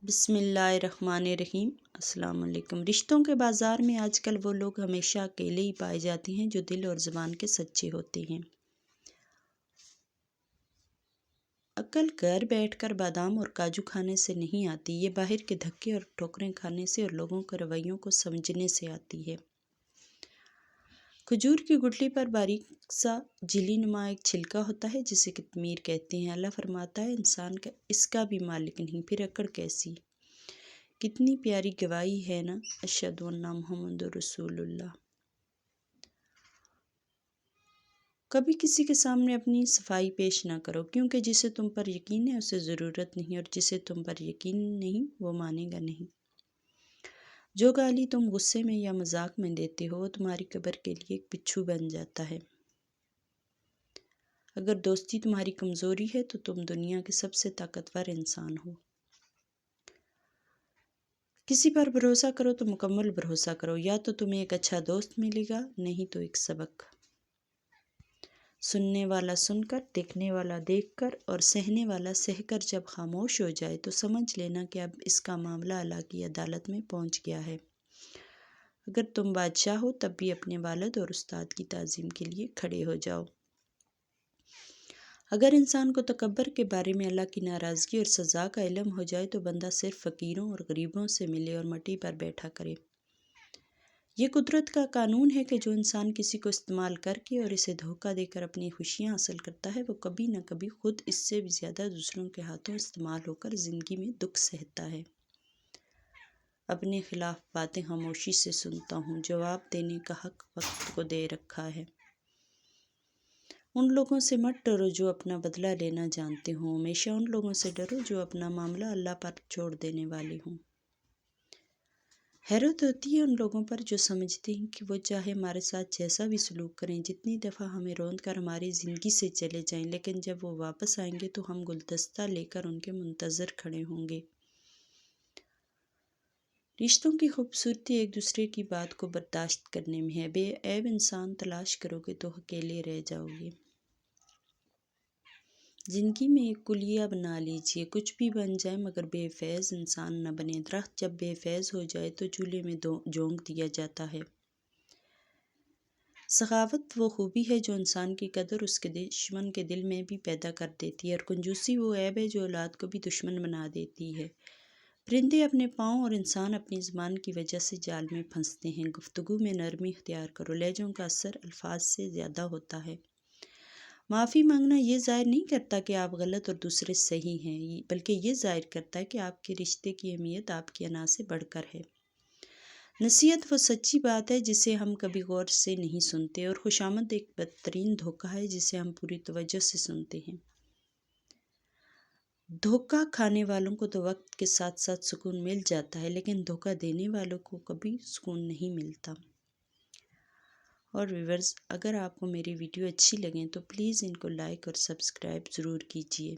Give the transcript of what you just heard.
بسم اللہ الرحمن الرحیم۔ السلام علیکم۔ رشتوں کے بازار میں آج کل وہ لوگ ہمیشہ اکیلے ہی پائے جاتے ہیں جو دل اور زبان کے سچے ہوتے ہیں۔ عقل گھر بیٹھ کر بادام اور کاجو کھانے سے نہیں آتی، یہ باہر کے دھکے اور ٹھوکریں کھانے سے اور لوگوں کے رویوں کو سمجھنے سے آتی ہے۔ کھجور کی گٹلی پر باریک سا جھلی نما ایک چھلکا ہوتا ہے جسے قطمیر کہتے ہیں۔ اللہ فرماتا ہے انسان کا اس کا بھی مالک نہیں، پھر اکڑ کیسی؟ کتنی پیاری گواہی ہے نا، اشہد ان محمد رسول اللہ۔ کبھی کسی کے سامنے اپنی صفائی پیش نہ کرو، کیونکہ جسے تم پر یقین ہے اسے ضرورت نہیں، اور جسے تم پر یقین نہیں وہ مانے گا نہیں۔ جو گالی تم غصے میں یا مذاق میں دیتے ہو وہ تمہاری قبر کے لیے ایک بچھو بن جاتا ہے۔ اگر دوستی تمہاری کمزوری ہے تو تم دنیا کے سب سے طاقتور انسان ہو۔ کسی پر بھروسہ کرو تو مکمل بھروسہ کرو، یا تو تمہیں ایک اچھا دوست ملے گا، نہیں تو ایک سبق۔ سننے والا سن کر، دیکھنے والا دیکھ کر اور سہنے والا سہ کر جب خاموش ہو جائے تو سمجھ لینا کہ اب اس کا معاملہ اللہ کی عدالت میں پہنچ گیا ہے۔ اگر تم بادشاہ ہو تب بھی اپنے والد اور استاد کی تعظیم کے لیے کھڑے ہو جاؤ۔ اگر انسان کو تکبر کے بارے میں اللہ کی ناراضگی اور سزا کا علم ہو جائے تو بندہ صرف فقیروں اور غریبوں سے ملے اور مٹی پر بیٹھا کرے۔ یہ قدرت کا قانون ہے کہ جو انسان کسی کو استعمال کر کے اور اسے دھوکہ دے کر اپنی خوشیاں حاصل کرتا ہے وہ کبھی نہ کبھی خود اس سے بھی زیادہ دوسروں کے ہاتھوں استعمال ہو کر زندگی میں دکھ سہتا ہے۔ اپنے خلاف باتیں خاموشی سے سنتا ہوں، جواب دینے کا حق وقت کو دے رکھا ہے۔ ان لوگوں سے مت ڈرو جو اپنا بدلہ لینا جانتے ہوں، ہمیشہ ان لوگوں سے ڈرو جو اپنا معاملہ اللہ پر چھوڑ دینے والے ہوں۔ حیرت ہوتی ہے ان لوگوں پر جو سمجھتے ہیں کہ وہ چاہے ہمارے ساتھ جیسا بھی سلوک کریں، جتنی دفعہ ہمیں روند کر ہماری زندگی سے چلے جائیں، لیکن جب وہ واپس آئیں گے تو ہم گلدستہ لے کر ان کے منتظر کھڑے ہوں گے۔ رشتوں کی خوبصورتی ایک دوسرے کی بات کو برداشت کرنے میں ہے۔ بے عیب انسان تلاش کرو گے تو اکیلے رہ جاؤ گے۔ زندگی میں ایک کلیہ بنا لیجئے، کچھ بھی بن جائے مگر بے فیض انسان نہ بنے۔ درخت جب بے فیض ہو جائے تو چولہے میں جھونک دیا جاتا ہے۔ سخاوت وہ خوبی ہے جو انسان کی قدر اس کے دشمن کے دل میں بھی پیدا کر دیتی ہے، اور کنجوسی وہ عیب ہے جو اولاد کو بھی دشمن بنا دیتی ہے۔ پرندے اپنے پاؤں اور انسان اپنی زبان کی وجہ سے جال میں پھنستے ہیں۔ گفتگو میں نرمی اختیار کرو، لہجوں کا اثر الفاظ سے زیادہ ہوتا ہے۔ معافی مانگنا یہ ظاہر نہیں کرتا کہ آپ غلط اور دوسرے صحیح ہیں، بلکہ یہ ظاہر کرتا ہے کہ آپ کے رشتے کی اہمیت آپ کی انا سے بڑھ کر ہے۔ نصیحت وہ سچی بات ہے جسے ہم کبھی غور سے نہیں سنتے، اور خوشامد ایک بدترین دھوکہ ہے جسے ہم پوری توجہ سے سنتے ہیں۔ دھوکہ کھانے والوں کو تو وقت کے ساتھ ساتھ سکون مل جاتا ہے، لیکن دھوکہ دینے والوں کو کبھی سکون نہیں ملتا۔ اور ویورز، اگر آپ کو میری ویڈیو اچھی لگیں تو پلیز ان کو لائک اور سبسکرائب ضرور کیجیے۔